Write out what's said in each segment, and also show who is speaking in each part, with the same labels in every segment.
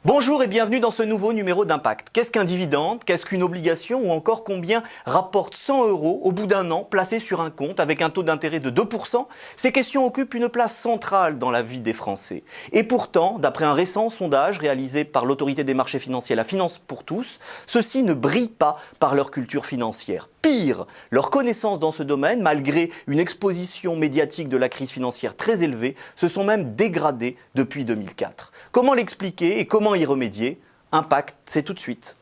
Speaker 1: Bonjour et bienvenue dans ce nouveau numéro d'Impact. Qu'est-ce qu'un dividende? Qu'est-ce qu'une obligation? Ou encore combien rapporte 100 € au bout d'un an placé sur un compte avec un taux d'intérêt de 2%? Ces questions occupent une place centrale dans la vie des Français. Et pourtant, d'après un récent sondage réalisé par l'autorité des marchés financiers, la Finance pour tous, ceux-ci ne brillent pas par leur culture financière. Pire, leurs connaissances dans ce domaine, malgré une exposition médiatique de la crise financière très élevée, se sont même dégradées depuis 2004. Comment l'expliquer et comment y remédier? Impact, c'est tout de suite.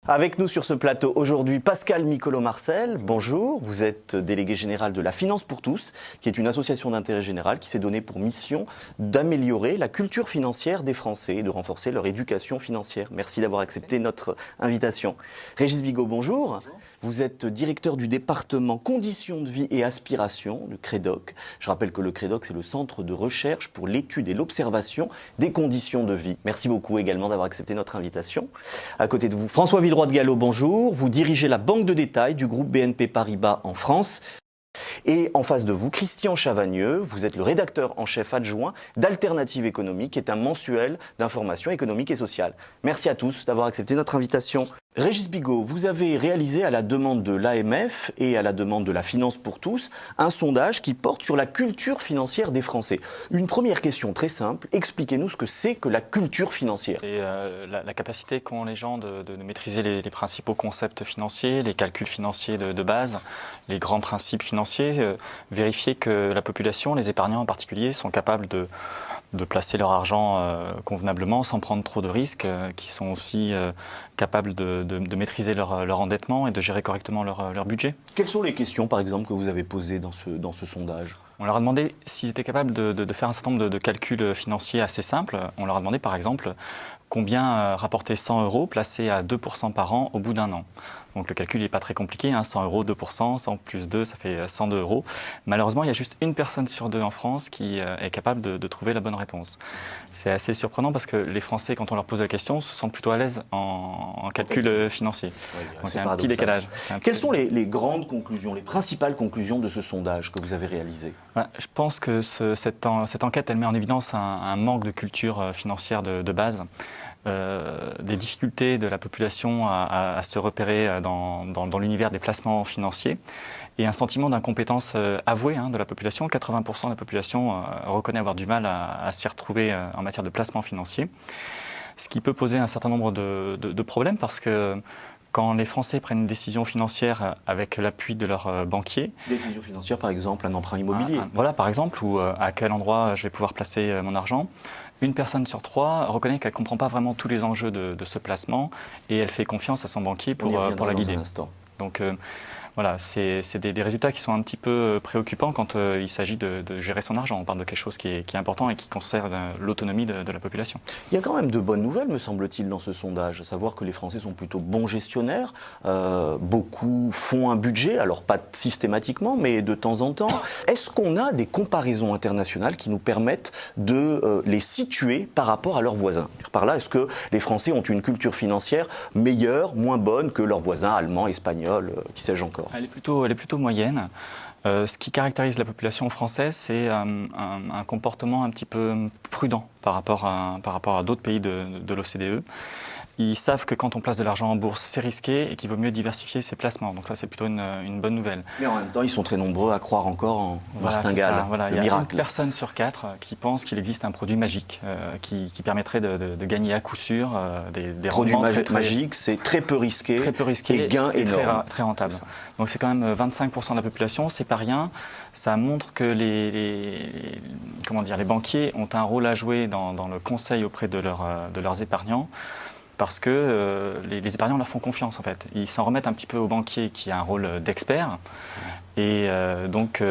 Speaker 1: Avec nous sur ce plateau aujourd'hui, Pascal Micolo-Marcel, bonjour. Vous êtes délégué général de la Finance pour tous, qui est une association d'intérêt général qui s'est donnée pour mission d'améliorer la culture financière des Français et de renforcer leur éducation financière. Merci d'avoir accepté notre invitation. Régis Bigot, bonjour. Bonjour. Vous êtes directeur du département Conditions de vie et aspirations du CREDOC. Je rappelle que le CREDOC, c'est le centre de recherche pour l'étude et l'observation des conditions de vie. Merci beaucoup également d'avoir accepté notre invitation. À côté de vous, François Villeroy de Galhau, bonjour. Vous dirigez la banque de détail du groupe BNP Paribas en France. Et en face de vous, Christian Chavagneux, vous êtes le rédacteur en chef adjoint d'Alternative économique, qui est un mensuel d'information économique et sociale. Merci à tous d'avoir accepté notre invitation. Régis Bigot, vous avez réalisé à la demande de l'AMF et à la demande de la Finance pour tous un sondage qui porte sur la culture financière des Français. Une première question très simple, expliquez-nous ce que c'est que la culture financière.
Speaker 2: Et la capacité qu'ont les gens de maîtriser les principaux concepts financiers, les calculs financiers de base, les grands principes financiers, vérifier que la population, les épargnants en particulier, sont capables de placer leur argent convenablement sans prendre trop de risques, qui sont aussi capables de maîtriser leur endettement et de gérer correctement leur budget.
Speaker 1: Quelles sont les questions, par exemple, que vous avez posées dans ce sondage ?
Speaker 2: On leur a demandé s'ils étaient capables de faire un certain nombre de calculs financiers assez simples. On leur a demandé, par exemple, combien rapporter 100 € placés à 2% par an au bout d'un an. Donc le calcul n'est pas très compliqué, 100 €, 2%, 100 plus 2, ça fait 102 €. Malheureusement, il y a juste une personne sur deux en France qui est capable de trouver la bonne réponse. C'est assez surprenant parce que les Français, quand on leur pose la question, se sentent plutôt à l'aise en calcul financier.
Speaker 1: Ouais,
Speaker 2: donc il y a un petit décalage.
Speaker 1: Quelles sont les grandes conclusions, les principales conclusions de ce sondage que vous avez réalisé?
Speaker 2: Je pense que cette enquête, elle met en évidence un manque de culture financière de base. Des difficultés de la population à se repérer dans l'univers des placements financiers et un sentiment d'incompétence avouée de la population. 80% de la population reconnaît avoir du mal à s'y retrouver en matière de placement financier, ce qui peut poser un certain nombre de problèmes parce que quand les Français prennent une décision financière avec l'appui de leur banquier.
Speaker 1: Décision financière, par exemple, un emprunt immobilier.
Speaker 2: Voilà, par exemple, ou à quel endroit je vais pouvoir placer mon argent. Une personne sur trois reconnaît qu'elle ne comprend pas vraiment tous les enjeux de ce placement et elle fait confiance à son banquier pour la guider. Donc voilà, c'est des résultats qui sont un petit peu préoccupants quand il s'agit de gérer son argent. On parle de quelque chose qui est important et qui conserve l'autonomie de la population.
Speaker 1: Il y a quand même de bonnes nouvelles, me semble-t-il, dans ce sondage. À savoir que les Français sont plutôt bons gestionnaires. Beaucoup font un budget, alors pas systématiquement, mais de temps en temps. Est-ce qu'on a des comparaisons internationales qui nous permettent de les situer par rapport à leurs voisins? Par là, est-ce que les Français ont une culture financière meilleure, moins bonne que leurs voisins allemands, espagnols, qui sais-je encore?
Speaker 2: Elle est plutôt moyenne. Ce qui caractérise la population française, c'est un comportement un petit peu prudent par rapport à d'autres pays de l'OCDE. Ils savent que quand on place de l'argent en bourse, c'est risqué et qu'il vaut mieux diversifier ses placements. Donc ça, c'est plutôt une bonne nouvelle.
Speaker 1: Mais en même temps, ils sont très nombreux à croire encore en martingale,
Speaker 2: voilà,
Speaker 1: le
Speaker 2: miracle. Il y a une personne sur 4 qui pense qu'il existe un produit magique qui permettrait de gagner à coup sûr des
Speaker 1: produits magiques, c'est très peu risqué et gain énorme.
Speaker 2: Très rentable. Donc c'est quand même 25% de la population, c'est pas rien. Ça montre que les banquiers ont un rôle à jouer dans le conseil auprès de leurs épargnants. Parce que les épargnants leur font confiance en fait. Ils s'en remettent un petit peu au banquier qui a un rôle d'expert. Et donc,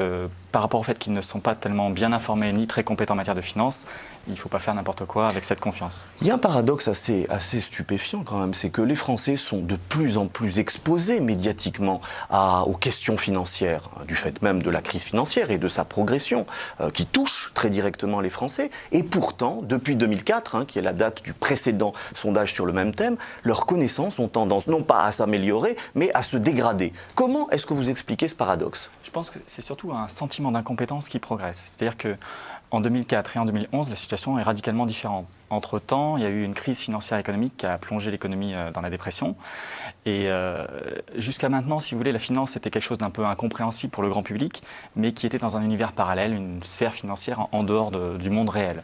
Speaker 2: par rapport au fait qu'ils ne sont pas tellement bien informés ni très compétents en matière de finance, Il ne faut pas faire n'importe quoi avec cette confiance.
Speaker 1: Il y a un paradoxe assez stupéfiant quand même, c'est que les Français sont de plus en plus exposés médiatiquement aux questions financières, du fait même de la crise financière et de sa progression, qui touche très directement les Français. Et pourtant, depuis 2004, qui est la date du précédent sondage sur le même thème, leurs connaissances ont tendance non pas à s'améliorer, mais à se dégrader. Comment est-ce que vous expliquez ce paradoxe?
Speaker 2: Je pense que c'est surtout un sentiment d'incompétence qui progresse. C'est-à-dire qu'en 2004 et en 2011, la situation est radicalement différente. Entre-temps, il y a eu une crise financière et économique qui a plongé l'économie dans la dépression. Et jusqu'à maintenant, si vous voulez, la finance était quelque chose d'un peu incompréhensible pour le grand public, mais qui était dans un univers parallèle, une sphère financière en dehors du monde réel.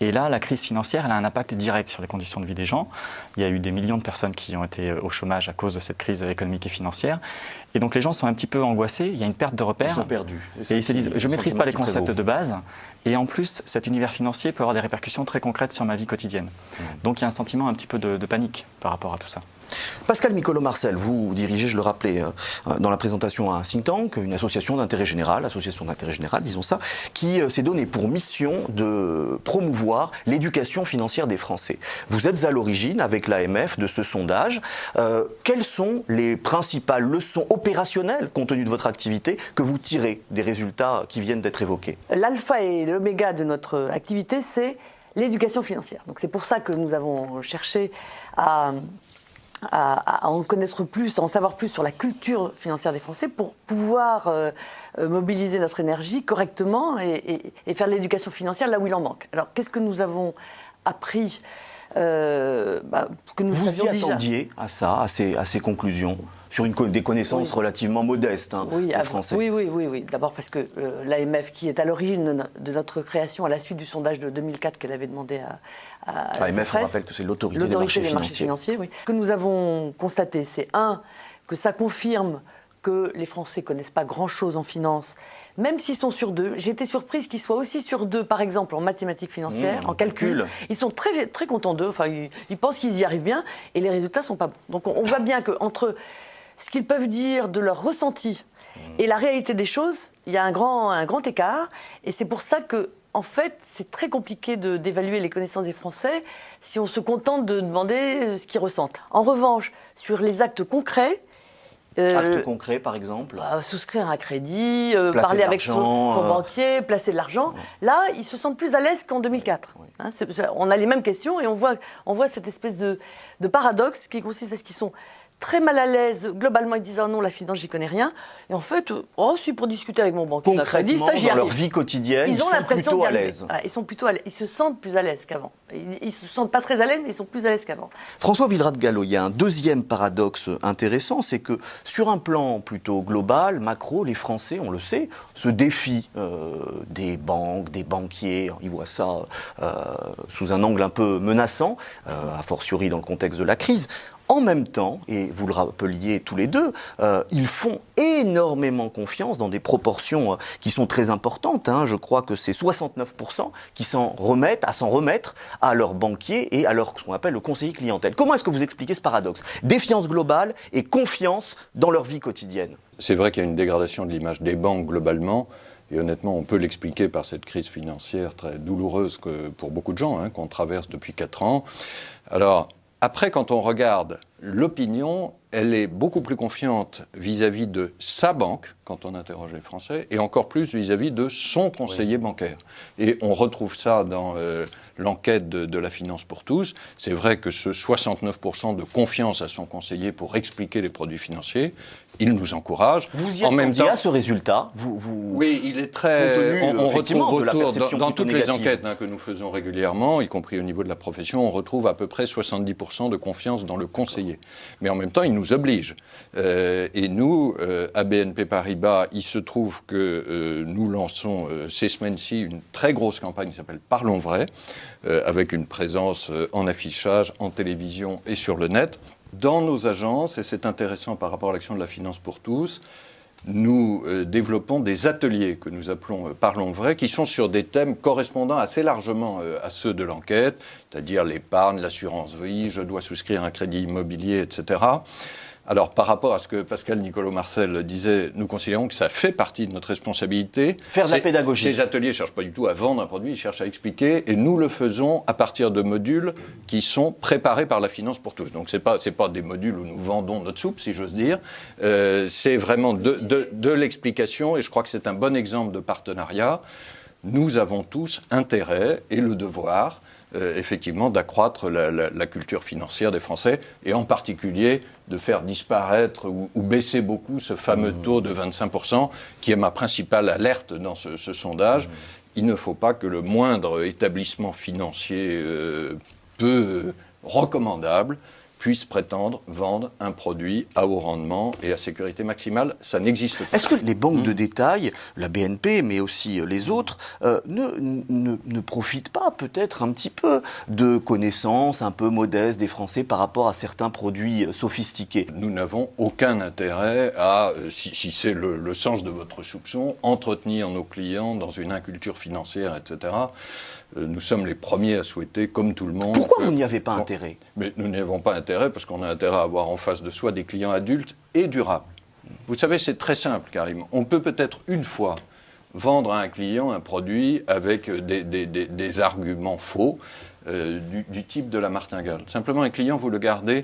Speaker 2: Et là, la crise financière, elle a un impact direct sur les conditions de vie des gens. Il y a eu des millions de personnes qui ont été au chômage à cause de cette crise économique et financière. Et donc les gens sont un petit peu angoissés, il y a une perte de repères.
Speaker 1: Ils sont perdus.
Speaker 2: Et ils se disent, je ne maîtrise pas les concepts de base. Et en plus, cet univers financier peut avoir des répercussions très concrètes sur ma vie quotidienne. Donc il y a un sentiment un petit peu de panique par rapport à tout ça.
Speaker 1: Pascal Micolo-Marcel, vous dirigez, je le rappelais dans la présentation, un think tank, une association d'intérêt général, disons ça, qui s'est donné pour mission de promouvoir l'éducation financière des Français. Vous êtes à l'origine, avec l'AMF, de ce sondage. Quelles sont les principales leçons opérationnelles, compte tenu de votre activité, que vous tirez des résultats qui viennent d'être évoqués?
Speaker 3: L'alpha et l'oméga de notre activité, c'est l'éducation financière. Donc c'est pour ça que nous avons cherché à en connaître plus, à en savoir plus sur la culture financière des Français pour pouvoir mobiliser notre énergie correctement et faire de l'éducation financière là où il en manque. Alors, qu'est-ce que nous avons appris que nous
Speaker 1: Vous y
Speaker 3: déjà
Speaker 1: attendiez à ça, à ces conclusions, sur des connaissances relativement modestes des Français?
Speaker 3: Oui. D'abord parce que l'AMF, qui est à l'origine de notre création à la suite du sondage de 2004 qu'elle avait demandé à
Speaker 1: l'AMF, on rappelle que c'est l'autorité des marchés financiers.
Speaker 3: Oui. Ce que nous avons constaté, c'est que ça confirme que les Français ne connaissent pas grand-chose en finance, même s'ils sont sur deux. J'ai été surprise qu'ils soient aussi sur deux, par exemple en mathématiques financières, en calcul. Ils sont très, très contents d'eux, enfin, ils pensent qu'ils y arrivent bien, et les résultats ne sont pas bons. Donc on voit bien qu'entre ce qu'ils peuvent dire de leur ressenti et la réalité des choses, il y a un grand écart, et c'est pour ça que en fait, c'est très compliqué d'évaluer les connaissances des Français si on se contente de demander ce qu'ils ressentent. En revanche, sur les actes concrets...
Speaker 1: actes concrets, par exemple
Speaker 3: souscrire un crédit, parler avec son banquier, placer de l'argent. Là, ils se sentent plus à l'aise qu'en 2004. Hein, on a les mêmes questions et on voit cette espèce de paradoxe qui consiste à ce qu'ils sont très mal à l'aise. Globalement, ils disent « Ah non, la finance, j'y connais rien ». Et en fait, si pour discuter avec mon banquier,
Speaker 1: concrètement, dans leur vie quotidienne, ils sont plutôt à l'aise.
Speaker 3: Ils se sentent plus à l'aise qu'avant. Ils se sentent pas très à l'aise, mais ils sont plus à l'aise qu'avant.
Speaker 1: François Villerat-de-Galhau, il y a un deuxième paradoxe intéressant, c'est que sur un plan plutôt global, macro, les Français, on le sait, se défient des banques, des banquiers. Ils voient ça sous un angle un peu menaçant, a fortiori dans le contexte de la crise. En même temps, et vous le rappeliez tous les deux, ils font énormément confiance dans des proportions qui sont très importantes. Je crois que c'est 69% qui s'en remettent à leurs banquiers et à ce qu'on appelle le conseiller clientèle. Comment est-ce que vous expliquez ce paradoxe? Défiance globale et confiance dans leur vie quotidienne.
Speaker 4: C'est vrai qu'il y a une dégradation de l'image des banques globalement. Et honnêtement, on peut l'expliquer par cette crise financière très douloureuse pour beaucoup de gens qu'on traverse depuis 4 ans. Alors, après, quand on regarde l'opinion, elle est beaucoup plus confiante vis-à-vis de sa banque, quand on interroge les Français, et encore plus vis-à-vis de son conseiller bancaire. Et on retrouve ça dans l'enquête de la finance pour tous. C'est vrai que ce 69% de confiance à son conseiller pour expliquer les produits financiers, il nous encourage.
Speaker 1: Vous y attendiez à ce résultat
Speaker 4: Oui, il est très... On retrouve dans toutes les enquêtes que nous faisons régulièrement, y compris au niveau de la profession, on retrouve à peu près 70% de confiance dans le conseiller. Mais en même temps, il nous oblige. Et nous, à BNP Paribas, il se trouve que nous lançons ces semaines-ci une très grosse campagne qui s'appelle Parlons Vrai, avec une présence en affichage, en télévision et sur le net. Dans nos agences, et c'est intéressant par rapport à l'action de la finance pour tous, nous développons des ateliers que nous appelons Parlons Vrai, qui sont sur des thèmes correspondant assez largement à ceux de l'enquête, c'est-à-dire l'épargne, l'assurance vie, je dois souscrire un crédit immobilier, etc. Alors, par rapport à ce que Pascal Nicolo-Marcel disait, nous considérons que ça fait partie de notre responsabilité.
Speaker 1: Faire de la pédagogie.
Speaker 4: Ces ateliers ne cherchent pas du tout à vendre un produit, ils cherchent à expliquer, et nous le faisons à partir de modules qui sont préparés par la finance pour tous. Donc, c'est pas des modules où nous vendons notre soupe, si j'ose dire. C'est vraiment de l'explication, et je crois que c'est un bon exemple de partenariat. Nous avons tous intérêt et le devoir effectivement d'accroître la culture financière des Français et en particulier de faire disparaître ou baisser beaucoup ce fameux taux de 25% qui est ma principale alerte dans ce sondage. Il ne faut pas que le moindre établissement financier peu recommandable puisse prétendre vendre un produit à haut rendement et à sécurité maximale. Ça n'existe pas.
Speaker 1: Est-ce que les banques de détail, la BNP, mais aussi les autres, ne profitent pas peut-être un petit peu de connaissances un peu modestes des Français par rapport à certains produits sophistiqués?
Speaker 4: Nous n'avons aucun intérêt à, si c'est le sens de votre soupçon, entretenir nos clients dans une inculture financière, etc. Nous sommes les premiers à souhaiter, comme tout le monde...
Speaker 1: Pourquoi vous n'y avez pas intérêt?
Speaker 4: Mais nous n'y avons pas intérêt parce qu'on a intérêt à avoir en face de soi des clients adultes et durables. Vous savez, c'est très simple, Karim. On peut peut-être une fois vendre à un client un produit avec des arguments faux du type de la martingale. Simplement, un client, vous le gardez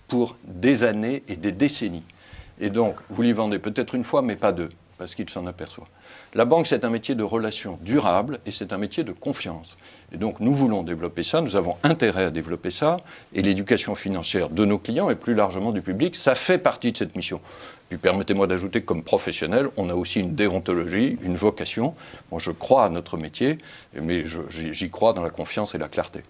Speaker 4: pour des années et des décennies. Et donc, vous lui vendez peut-être une fois, mais pas deux, parce qu'il s'en aperçoit. La banque, c'est un métier de relations durables et c'est un métier de confiance. Et donc, nous voulons développer ça, nous avons intérêt à développer ça, et l'éducation financière de nos clients et plus largement du public, ça fait partie de cette mission. Puis permettez-moi d'ajouter que comme professionnel, on a aussi une déontologie, une vocation. Moi, je crois à notre métier, mais j'y crois dans la confiance et la clarté.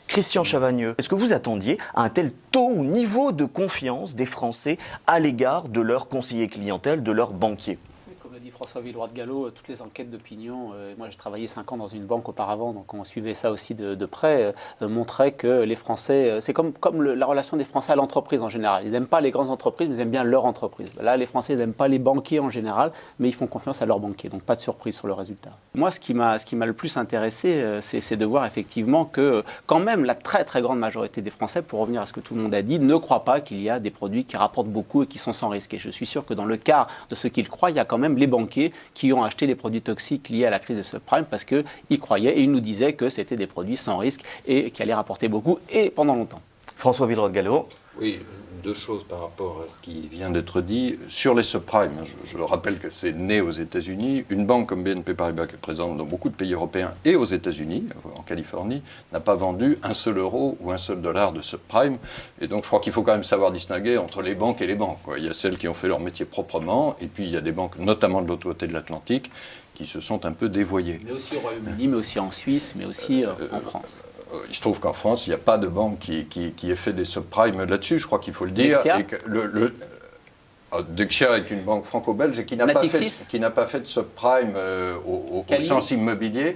Speaker 1: Christian Chavagneux, est-ce que vous attendiez à un tel taux ou niveau de confiance des Français à l'égard de leurs conseillers clientèle, de leurs banquiers?
Speaker 5: Comme l'a dit François Villeroy de Galhau, toutes les enquêtes d'opinion, moi j'ai travaillé 5 ans dans une banque auparavant, donc on suivait ça aussi de près, montraient que les Français, c'est comme la relation des Français à l'entreprise en général. Ils n'aiment pas les grandes entreprises, mais ils aiment bien leur entreprise. Là, les Français n'aiment pas les banquiers en général, mais ils font confiance à leurs banquiers, donc pas de surprise sur le résultat. Moi, ce qui m'a le plus intéressé, c'est de voir effectivement que quand même la très très grande majorité des Français, pour revenir à ce que tout le monde a dit, ne croient pas qu'il y a des produits qui rapportent beaucoup et qui sont sans risque. Et je suis sûr que dans le cas de ceux qui le croient, il y a quand même les banquiers qui ont acheté des produits toxiques liés à la crise de subprime parce qu'ils croyaient et ils nous disaient que c'était des produits sans risque et qui allaient rapporter beaucoup et pendant longtemps.
Speaker 1: François Villeroy de Galhau.
Speaker 4: Oui, deux choses par rapport à ce qui vient d'être dit. Sur les subprimes, je le rappelle que c'est né aux États-Unis. Une banque comme BNP Paribas, qui est présente dans beaucoup de pays européens et aux États-Unis, en Californie, n'a pas vendu un seul euro ou un seul dollar de subprime. Et donc je crois qu'il faut quand même savoir distinguer entre les banques et les banques, quoi. Il y a celles qui ont fait leur métier proprement, et puis il y a des banques, notamment de l'autre côté de l'Atlantique, qui se sont un peu dévoyées.
Speaker 5: Mais aussi au Royaume-Uni, mais aussi en Suisse, mais aussi en France.
Speaker 4: Il se trouve qu'en France, il n'y a pas de banque qui ait fait des subprimes là-dessus, je crois qu'il faut le dire. Et que Dexia est une banque franco-belge et qui n'a pas fait de subprime au sens immobilier.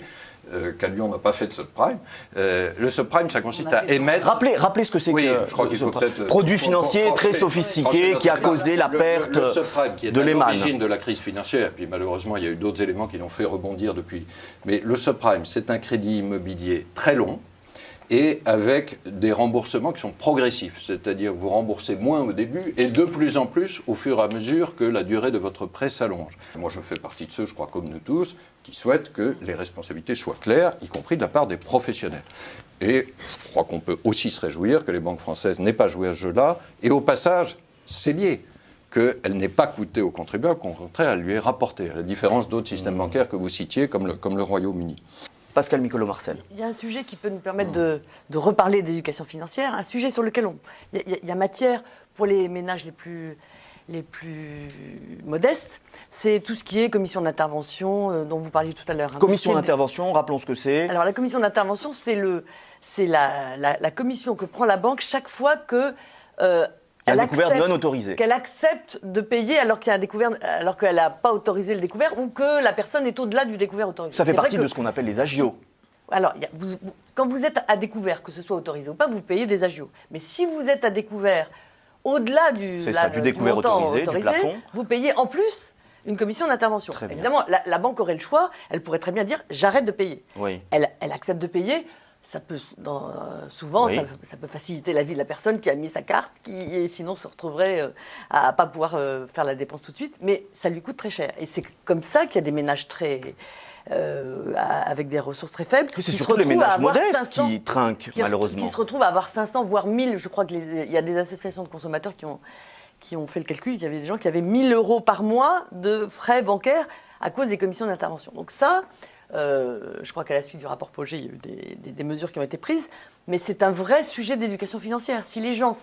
Speaker 4: Calion n'a pas fait de subprime. Le subprime, ça consiste à émettre...
Speaker 1: Rappelez ce que c'est
Speaker 4: je crois qu'il faut peut-être...
Speaker 1: Produit financier très sophistiqué qui a causé la perte de Lehman.
Speaker 4: Le subprime, qui est à l'origine de la crise financière, et puis malheureusement, il y a eu d'autres éléments qui l'ont fait rebondir depuis. Mais le subprime, c'est un crédit immobilier très long, et avec des remboursements qui sont progressifs, c'est-à-dire que vous remboursez moins au début et de plus en plus au fur et à mesure que la durée de votre prêt s'allonge. Moi, je fais partie de ceux, je crois comme nous tous, qui souhaitent que les responsabilités soient claires, y compris de la part des professionnels. Et je crois qu'on peut aussi se réjouir que les banques françaises n'aient pas joué à ce jeu-là, et au passage, c'est lié qu'elle n'ait pas coûté au contribuable, qu'au contraire, elle lui ait rapporté, à la différence d'autres systèmes bancaires que vous citiez, comme le Royaume-Uni.
Speaker 1: Pascal Nicolo-Marcel.
Speaker 3: Il y a un sujet qui peut nous permettre de reparler d'éducation financière, un sujet sur lequel il y a matière pour les ménages les plus modestes, c'est tout ce qui est commission d'intervention dont vous parliez tout à l'heure.
Speaker 1: Commission d'intervention, rappelons ce que c'est.
Speaker 3: Alors la commission d'intervention, c'est la commission que prend la banque chaque fois que
Speaker 1: un découvert non autorisé.
Speaker 3: Qu'elle accepte de payer alors qu'elle n'a pas autorisé le découvert ou que la personne est au-delà du découvert autorisé.
Speaker 1: Ça fait partie de ce qu'on appelle les agios.
Speaker 3: Alors, quand vous êtes à découvert, que ce soit autorisé ou pas, vous payez des agios. Mais si vous êtes à découvert au-delà du
Speaker 1: découvert autorisé, du plafond,
Speaker 3: vous payez en plus une commission d'intervention. Évidemment, la banque aurait le choix, elle pourrait très bien dire « j'arrête de payer ».
Speaker 1: Oui.
Speaker 3: Elle accepte de payer. ça peut, souvent,
Speaker 1: oui.
Speaker 3: ça peut faciliter la vie de la personne qui a mis sa carte, qui sinon se retrouverait à ne pas pouvoir faire la dépense tout de suite. Mais ça lui coûte très cher. Et c'est comme ça qu'il y a des ménages avec des ressources très faibles.
Speaker 1: C'est surtout les ménages modestes qui trinquent, malheureusement.
Speaker 3: Qui se retrouvent à avoir 500, voire 1000. Je crois qu'il y a des associations de consommateurs qui ont fait le calcul. Il y avait des gens qui avaient 1 000 € par mois de frais bancaires à cause des commissions d'intervention. Donc ça... je crois qu'à la suite du rapport Pogé, il y a eu des mesures qui ont été prises, mais c'est un vrai sujet d'éducation financière. Si les gens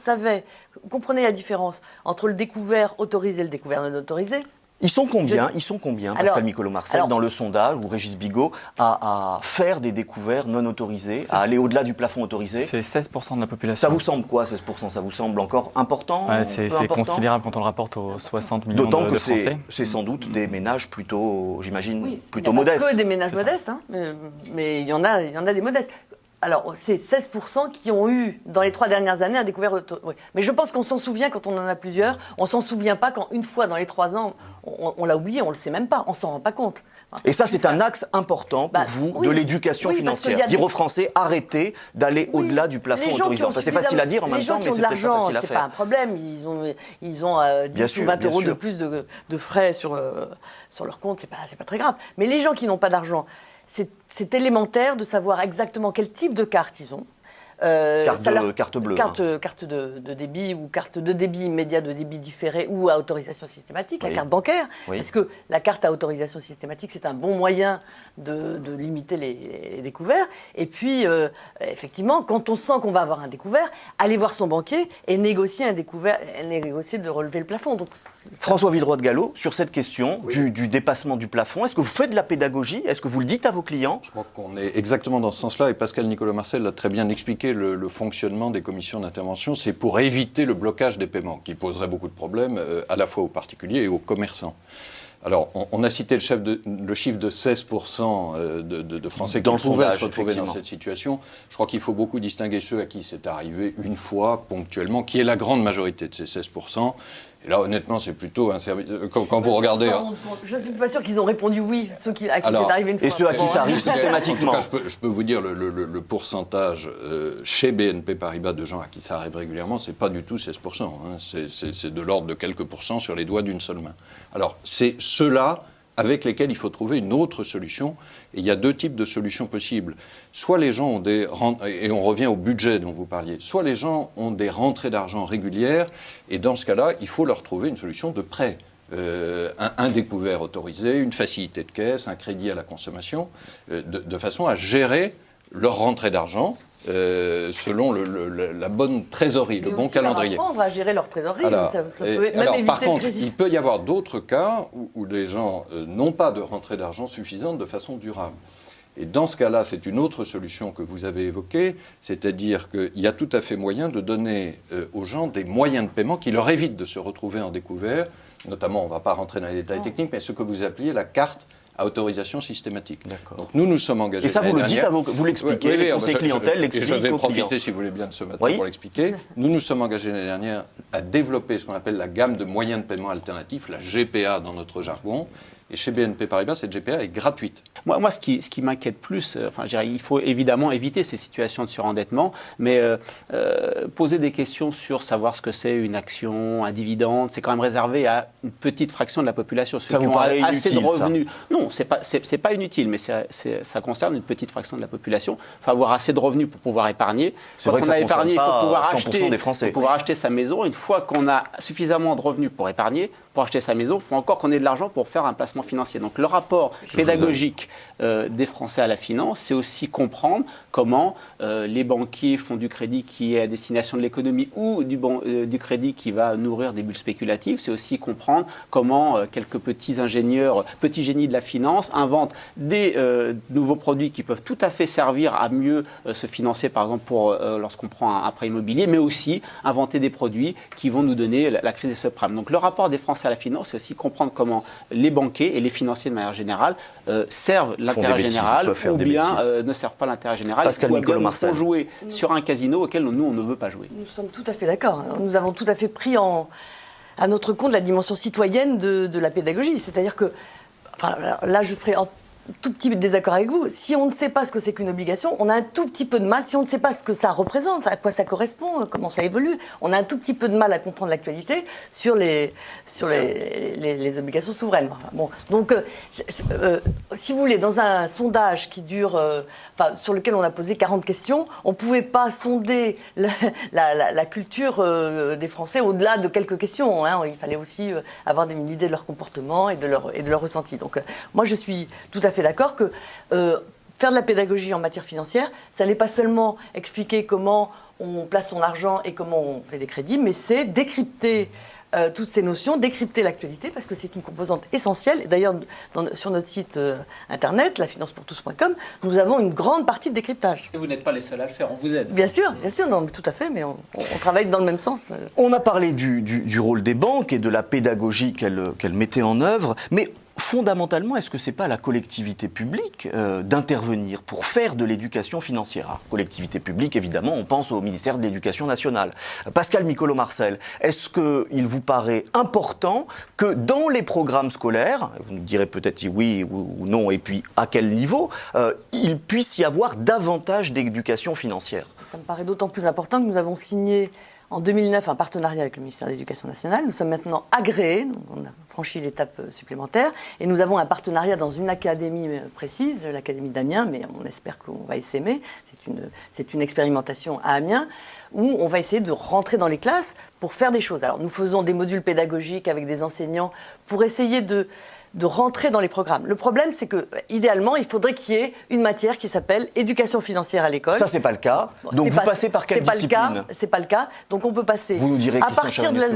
Speaker 3: comprenaient la différence entre le découvert autorisé et le découvert non autorisé...
Speaker 1: Ils sont combien, Pascal Micolo-Marcel, dans le sondage, ou Régis Bigot, à faire des découverts non autorisés, à aller au-delà du plafond autorisé?
Speaker 2: C'est 16% de la population.
Speaker 1: Ça vous semble quoi, 16%? Ça vous semble encore important?
Speaker 2: C'est considérable quand on le rapporte aux 60 millions de Français.
Speaker 1: D'autant que c'est sans doute des ménages plutôt, j'imagine, plutôt
Speaker 3: Il
Speaker 1: modestes.
Speaker 3: n'y a pas que des ménages modestes, hein, mais il y en a des modestes. Alors, c'est 16% qui ont eu, dans les 3 dernières années, un découvert autorisé. Oui. Mais je pense qu'on s'en souvient quand on en a plusieurs. On ne s'en souvient pas quand, une fois dans les 3 ans, on l'a oublié, on ne le sait même pas, on ne s'en rend pas compte.
Speaker 1: Et ça, c'est un axe important pour vous de l'éducation financière. Dire aux Français, arrêtez d'aller au-delà du plafond autorisé. C'est facile à dire en même temps, mais c'est peut-être pas facile à faire.
Speaker 3: C'est pas un problème. Ils ont 10 ou 20 € de plus de frais sur leur compte, c'est pas très grave. Mais les gens qui n'ont pas d'argent, c'est élémentaire de savoir exactement quel type de carte ils ont.
Speaker 1: Carte bleue.
Speaker 3: Carte de débit ou carte de débit immédiat, de débit différé ou à autorisation systématique, la carte bancaire. Parce que la carte à autorisation systématique, c'est un bon moyen de limiter les découverts. Et puis, effectivement, quand on sent qu'on va avoir un découvert, aller voir son banquier et négocier un découvert, négocier de relever le plafond. Donc,
Speaker 1: François Villeroy de Galhau, sur cette question du dépassement du plafond, est-ce que vous faites de la pédagogie? Est-ce que vous le dites à vos clients?
Speaker 4: Je crois qu'on est exactement dans ce sens-là, et Pascal Micolo-Marcel l'a très bien expliqué. Le fonctionnement des commissions d'intervention, c'est pour éviter le blocage des paiements, qui poserait beaucoup de problèmes à la fois aux particuliers et aux commerçants. Alors, on a cité le chiffre de 16% de Français qui pouvaient se retrouver dans cette situation. Je crois qu'il faut beaucoup distinguer ceux à qui c'est arrivé une fois, ponctuellement, qui est la grande majorité de ces 16%. Et là, honnêtement, c'est plutôt un service... Quand vous regardez...
Speaker 3: Je ne suis pas sûr qu'ils ont répondu oui, ceux à qui c'est arrivé une fois.
Speaker 1: Et ceux à qui ça arrive systématiquement.
Speaker 4: En tout cas, je peux vous dire le pourcentage chez BNP Paribas de gens à qui ça arrive régulièrement, c'est pas du tout 16%. C'est de l'ordre de quelques pourcents sur les doigts d'une seule main. Alors, c'est ceux-là avec lesquels il faut trouver une autre solution. Et il y a 2 types de solutions possibles. Soit les gens ont et on revient au budget dont vous parliez, soit les gens ont des rentrées d'argent régulières, et dans ce cas-là, il faut leur trouver une solution de prêt. Un découvert autorisé, une facilité de caisse, un crédit à la consommation, de façon à gérer leur rentrée d'argent selon la bonne trésorerie, le bon calendrier.
Speaker 3: Apprendre à gérer leur trésorerie.
Speaker 4: Par contre, il peut y avoir d'autres cas où les gens n'ont pas de rentrée d'argent suffisante de façon durable. Et dans ce cas-là, c'est une autre solution que vous avez évoquée, c'est-à-dire qu'il y a tout à fait moyen de donner aux gens des moyens de paiement qui leur évitent de se retrouver en découvert, notamment, on ne va pas rentrer dans les détails techniques, mais ce que vous appeliez la carte à autorisation systématique. Donc nous sommes engagés.
Speaker 1: Et ça, vous le dites, vous l'expliquez, les conseils clientèle l'expliquent.
Speaker 4: Et je vais profiter, si vous voulez bien, de ce matin pour l'expliquer. Nous nous sommes engagés l'année dernière à développer ce qu'on appelle la gamme de moyens de paiement alternatifs, la GPA dans notre jargon. Et chez BNP Paribas, cette GPA est gratuite.
Speaker 5: Moi, ce qui m'inquiète plus, il faut évidemment éviter ces situations de surendettement, mais poser des questions sur savoir ce que c'est une action, un dividende, c'est quand même réservé à une petite fraction de la population.
Speaker 1: Ceux qui ont assez
Speaker 5: de revenus. Non, c'est pas inutile, mais ça concerne une petite fraction de la population. Il faut avoir assez de revenus pour pouvoir épargner.
Speaker 1: C'est vrai que ça concerne
Speaker 5: il faut pouvoir
Speaker 1: 100% des Français.
Speaker 5: Pour pouvoir acheter sa maison. Une fois qu'on a suffisamment de revenus pour épargner, pour acheter sa maison, il faut encore qu'on ait de l'argent pour faire un placement financier. Donc le rapport pédagogique des Français à la finance, c'est aussi comprendre comment les banquiers font du crédit qui est à destination de l'économie ou du crédit qui va nourrir des bulles spéculatives. C'est aussi comprendre comment quelques petits ingénieurs, petits génies de la finance inventent des nouveaux produits qui peuvent tout à fait servir à mieux se financer, par exemple lorsqu'on prend un prêt immobilier, mais aussi inventer des produits qui vont nous donner la crise des subprimes. Donc le rapport des Français à la finance, c'est aussi comprendre comment les banquiers et les financiers de manière générale servent l'intérêt général ou bien ne servent pas l'intérêt général
Speaker 1: Pascal
Speaker 5: ou bien
Speaker 1: Micolo-Marcel.
Speaker 5: font jouer sur un casino auquel nous, on ne veut pas jouer.
Speaker 3: Nous sommes tout à fait d'accord. Nous avons tout à fait pris à notre compte la dimension citoyenne de la pédagogie. C'est-à-dire que, là, je serais tout petit désaccord avec vous. Si on ne sait pas ce que c'est qu'une obligation, on a un tout petit peu de mal. Si on ne sait pas ce que ça représente, à quoi ça correspond, comment ça évolue, on a un tout petit peu de mal à comprendre l'actualité sur les obligations souveraines. Bon, donc, si vous voulez, dans un sondage qui dure, sur lequel on a posé 40 questions, on ne pouvait pas sonder la culture des Français au-delà de quelques questions. Hein. Il fallait aussi avoir une idée de leur comportement et de leur ressenti. Donc, moi, je suis tout à fait d'accord que faire de la pédagogie en matière financière, ça n'est pas seulement expliquer comment on place son argent et comment on fait des crédits, mais c'est décrypter toutes ces notions, décrypter l'actualité, parce que c'est une composante essentielle. D'ailleurs, sur notre site internet, lafinancepourtous.com, nous avons une grande partie de décryptage.
Speaker 5: Et vous n'êtes pas les seuls à le faire, on vous aide.
Speaker 3: Bien sûr, non, mais tout à fait, mais on travaille dans le même sens.
Speaker 1: On a parlé du rôle des banques et de la pédagogie qu'elles mettaient en œuvre, mais fondamentalement, est-ce que c'est pas la collectivité publique d'intervenir pour faire de l'éducation financière? Alors, collectivité publique, évidemment, on pense au ministère de l'Éducation nationale. Pascal Micolo-Marcel, est-ce qu'il vous paraît important que dans les programmes scolaires, vous nous direz peut-être oui ou non, et puis à quel niveau, il puisse y avoir davantage d'éducation financière?
Speaker 3: Ça me paraît d'autant plus important que nous avons signé en 2009 un partenariat avec le ministère de l'Éducation nationale. Nous sommes maintenant agréés, donc on a franchi l'étape supplémentaire, et nous avons un partenariat dans une académie précise, l'Académie d'Amiens, mais on espère qu'on va essaimer. C'est une expérimentation à Amiens, où on va essayer de rentrer dans les classes pour faire des choses. Alors nous faisons des modules pédagogiques avec des enseignants pour essayer de rentrer dans les programmes. Le problème, c'est que, idéalement, il faudrait qu'il y ait une matière qui s'appelle éducation financière à l'école.
Speaker 1: Ça, c'est pas le cas. Donc, vous passez par quelle discipline?
Speaker 3: C'est pas le cas. Donc, on peut passer.
Speaker 1: Vous nous direz,
Speaker 3: à partir de la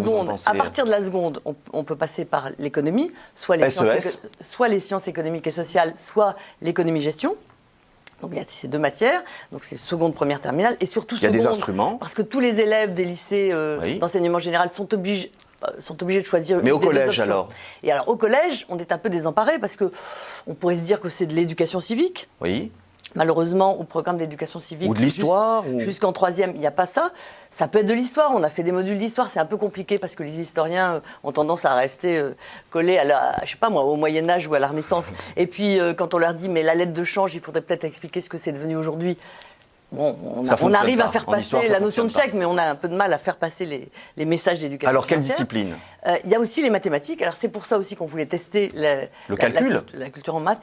Speaker 3: seconde, on peut passer par l'économie, soit les sciences économiques et sociales, soit l'économie-gestion. Donc, il y a ces deux matières. Donc, c'est seconde, première, terminale. Et surtout,
Speaker 1: il y a des instruments.
Speaker 3: Parce que tous les élèves des lycées d'enseignement général sont obligés de choisir.
Speaker 1: Mais au collège, alors?
Speaker 3: Et alors, au collège, on est un peu désemparés parce que on pourrait se dire que c'est de l'éducation civique.
Speaker 1: Oui.
Speaker 3: Malheureusement, au programme d'éducation civique,
Speaker 1: ou de l'histoire,
Speaker 3: jusqu'en troisième, il n'y a pas ça. Ça peut être de l'histoire. On a fait des modules d'histoire. C'est un peu compliqué parce que les historiens ont tendance à rester collés au Moyen Âge ou à la Renaissance. Et puis, quand on leur dit, mais la lettre de change, il faudrait peut-être expliquer ce que c'est devenu aujourd'hui. Bon, on arrive à faire passer la notion de chèque, mais on a un peu de mal à faire passer les messages d'éducation.
Speaker 1: Alors, quelle discipline?
Speaker 3: Il y a aussi les mathématiques. Alors, c'est pour ça aussi qu'on voulait tester
Speaker 1: le calcul,
Speaker 3: la culture en maths.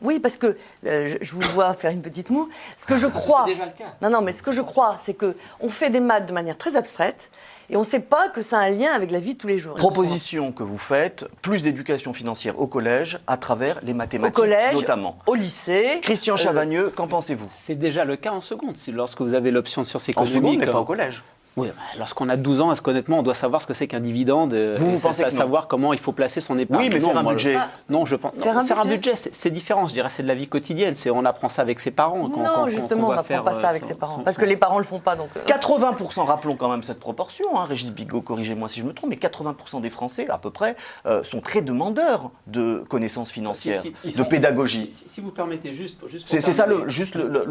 Speaker 3: Oui, parce que je vous vois faire une petite moue. Ce que je crois,
Speaker 5: c'est déjà le cas.
Speaker 3: Non, mais ce que je crois, c'est que on fait des maths de manière très abstraite. Et on ne sait pas que ça a un lien avec la vie de tous les jours.
Speaker 1: Proposition que vous faites, plus d'éducation financière au collège, à travers les mathématiques,
Speaker 3: au collège,
Speaker 1: notamment.
Speaker 3: Au lycée.
Speaker 1: Christian Chavagneux, qu'en pensez-vous?
Speaker 5: C'est déjà le cas en seconde, lorsque vous avez l'option de sciences économiques.
Speaker 1: En seconde, mais pas au collège.
Speaker 5: Oui, lorsqu'on a 12 ans, est-ce qu'honnêtement, on doit savoir ce que c'est qu'un dividende,
Speaker 1: vous pensez que
Speaker 5: savoir comment il faut placer son épargne?
Speaker 1: Oui, mais faire un budget.
Speaker 5: Non, je pense. Faire un budget, c'est différent. Je dirais, c'est de la vie quotidienne. On apprend ça avec ses parents.
Speaker 3: Non, justement, on n'apprend pas ça avec ses parents, parce que les parents le font pas. Donc
Speaker 1: 80%, rappelons quand même cette proportion. Régis Bigot, corrigez-moi si je me trompe, mais 80% des Français, à peu près, sont très demandeurs de connaissances financières, de pédagogie.
Speaker 5: Si vous permettez, juste.
Speaker 1: C'est ça le.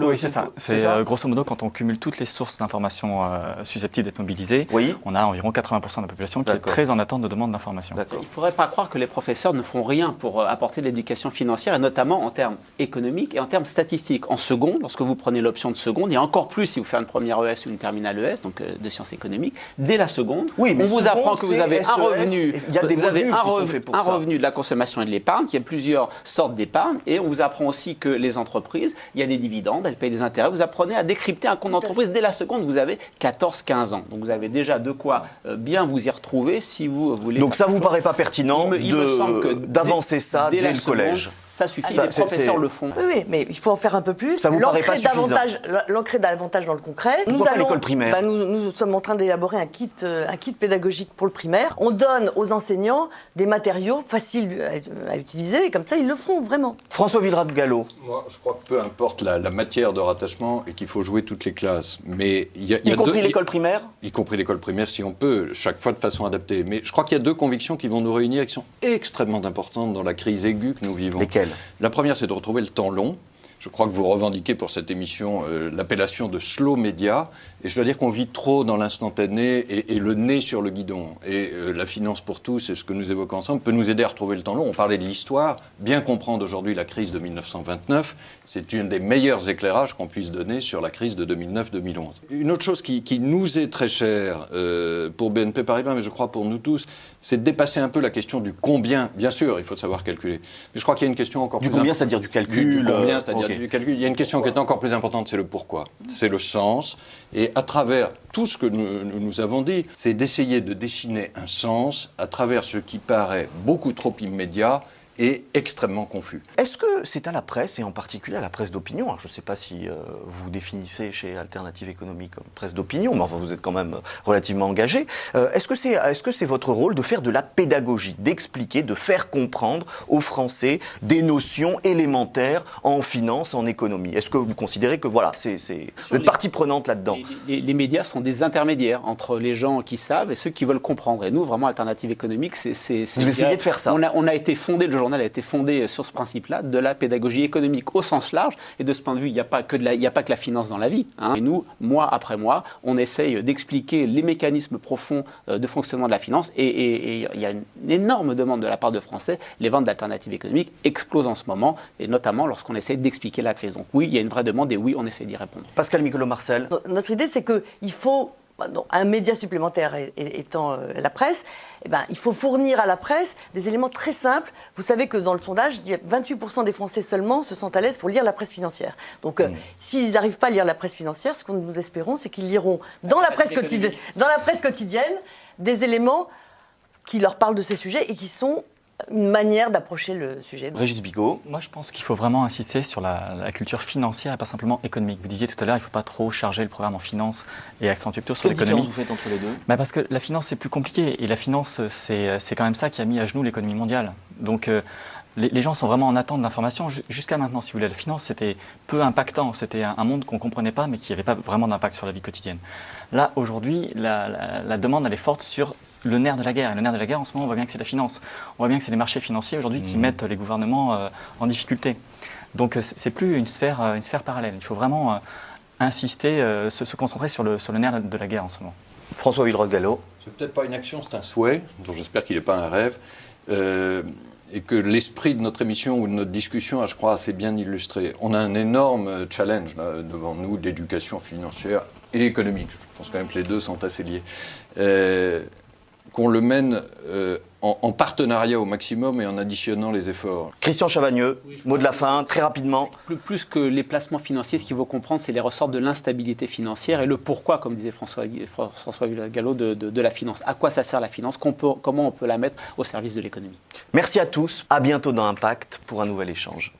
Speaker 2: Oui, c'est ça. C'est grosso modo quand on cumule toutes les sources d'informations susceptibles d'être mobilisées.
Speaker 1: Oui.
Speaker 2: On a environ 80% de la population qui est très en attente de demande d'information.
Speaker 5: Il ne faudrait pas croire que les professeurs ne font rien pour apporter de l'éducation financière, et notamment en termes économiques et en termes statistiques. En seconde, lorsque vous prenez l'option de seconde, et encore plus si vous faites une première ES ou une terminale ES, donc de sciences économiques, dès la seconde, on vous apprend que vous avez un revenu, un revenu de la consommation et de l'épargne, qu'il y a plusieurs sortes d'épargne, et on vous apprend aussi que les entreprises, il y a des dividendes, elles payent des intérêts. Vous apprenez à décrypter un compte d'entreprise dès la seconde, vous avez 14-15 ans. Donc vous avez déjà de quoi bien vous y retrouver si vous voulez.
Speaker 1: Donc ça vous paraît pas pertinent d'avancer ça dès le collège?
Speaker 5: Ça suffit, les professeurs le font.
Speaker 3: Oui, mais il faut en faire un peu plus.
Speaker 1: Ça vous paraît pas suffisant?
Speaker 3: L'ancrer davantage dans le concret.
Speaker 1: Pourquoi pas l'école primaire?
Speaker 3: Nous sommes en train d'élaborer un kit pédagogique pour le primaire. On donne aux enseignants des matériaux faciles à utiliser, et comme ça, ils le feront vraiment.
Speaker 1: François Villerat-de-Galhau.
Speaker 4: Moi, je crois que peu importe la matière de rattachement et qu'il faut jouer toutes les classes. Mais
Speaker 1: y compris l'école primaire?
Speaker 4: Y compris l'école primaire, si on peut, chaque fois de façon adaptée. Mais je crois qu'il y a deux convictions qui vont nous réunir et qui sont extrêmement importantes dans la crise aiguë que nous vivons.
Speaker 1: Lesquelles?
Speaker 4: La première, c'est de retrouver le temps long. Je crois que vous revendiquez pour cette émission l'appellation de slow média. Et je dois dire qu'on vit trop dans l'instantané et le nez sur le guidon. Et la finance pour tous, et ce que nous évoquons ensemble, peut nous aider à retrouver le temps long. On parlait de l'histoire. Bien comprendre aujourd'hui la crise de 1929, c'est une des meilleurs éclairages qu'on puisse donner sur la crise de 2009-2011. Une autre chose qui nous est très chère pour BNP Paribas, mais je crois pour nous tous, c'est de dépasser un peu la question du combien. Bien sûr, il faut savoir calculer. Mais je crois qu'il y a une question encore plus...
Speaker 1: Du combien, c'est-à-dire du calcul.
Speaker 4: Du combien, c'est-à-dire du calcul. Il y a une question qui est encore plus importante, c'est le pourquoi. C'est le sens. Et à travers tout ce que nous avons dit, c'est d'essayer de dessiner un sens à travers ce qui paraît beaucoup trop immédiat et extrêmement confus.
Speaker 1: Est-ce que c'est à la presse, et en particulier à la presse d'opinion, alors je ne sais pas si vous définissez chez Alternative Économie comme presse d'opinion, mais enfin vous êtes quand même relativement engagé, est-ce que c'est votre rôle de faire de la pédagogie, d'expliquer, de faire comprendre aux Français des notions élémentaires en finance, en économie? Est-ce que vous considérez que voilà, vous êtes partie prenante là-dedans?
Speaker 5: Les médias sont des intermédiaires entre les gens qui savent et ceux qui veulent comprendre. Et nous, vraiment, Alternative Économique,
Speaker 1: vous essayez de faire ça.
Speaker 5: On a été fondé, le journal a été fondé sur ce principe-là, de la pédagogie économique au sens large. Et de ce point de vue, il n'y a pas que la finance dans la vie. Hein. Et nous, mois après mois, on essaye d'expliquer les mécanismes profonds de fonctionnement de la finance. Et il y a une énorme demande de la part de Français. Les ventes d'Alternative Économique explosent en ce moment, et notamment lorsqu'on essaye d'expliquer la crise. Donc oui, il y a une vraie demande, et oui, on essaie d'y répondre.
Speaker 1: Pascal Micolo-Marcel.
Speaker 3: Notre idée, c'est qu'il faut... un média supplémentaire étant la presse, il faut fournir à la presse des éléments très simples. Vous savez que dans le sondage, 28% des Français seulement se sentent à l'aise pour lire la presse financière. Donc, s'ils n'arrivent pas à lire la presse financière, ce que nous espérons, c'est qu'ils liront dans la presse quotidienne des éléments qui leur parlent de ces sujets et qui sont une manière d'approcher le sujet.
Speaker 1: Régis Bigot.
Speaker 2: Moi, je pense qu'il faut vraiment insister sur la culture financière et pas simplement économique. Vous disiez tout à l'heure, il ne faut pas trop charger le programme en finance et accentuer plutôt sur l'économie.
Speaker 1: Quelle différence vous faites entre les deux?
Speaker 2: Parce que la finance, c'est plus compliqué. Et la finance, c'est quand même ça qui a mis à genoux l'économie mondiale. Donc, les gens sont vraiment en attente d'informations. Jusqu'à maintenant, si vous voulez, la finance, c'était peu impactant. C'était un monde qu'on ne comprenait pas, mais qui n'avait pas vraiment d'impact sur la vie quotidienne. Là, aujourd'hui, la demande, elle est forte sur le nerf de la guerre. Et le nerf de la guerre, en ce moment, on voit bien que c'est la finance. On voit bien que c'est les marchés financiers, aujourd'hui, qui mettent les gouvernements en difficulté. Donc, c'est plus une sphère parallèle. Il faut vraiment insister, se concentrer sur le nerf de la guerre en ce moment.
Speaker 1: François Villeroy-Gallo.
Speaker 4: C'est peut-être pas une action, c'est un souhait, dont j'espère qu'il n'est pas un rêve. Et que l'esprit de notre émission ou de notre discussion a, je crois, assez bien illustré. On a un énorme challenge là, devant nous d'éducation financière et économique. Je pense quand même que les deux sont assez liés. Qu'on le mène en partenariat au maximum et en additionnant les efforts.
Speaker 1: Christian Chavagneux, mot de la fin, très rapidement.
Speaker 5: Plus que les placements financiers, ce qu'il faut comprendre, c'est les ressorts de l'instabilité financière et le pourquoi, comme disait François Gallo, de la finance. À quoi ça sert la finance? Comment on peut la mettre au service de l'économie?
Speaker 1: Merci à tous. À bientôt dans Impact pour un nouvel échange.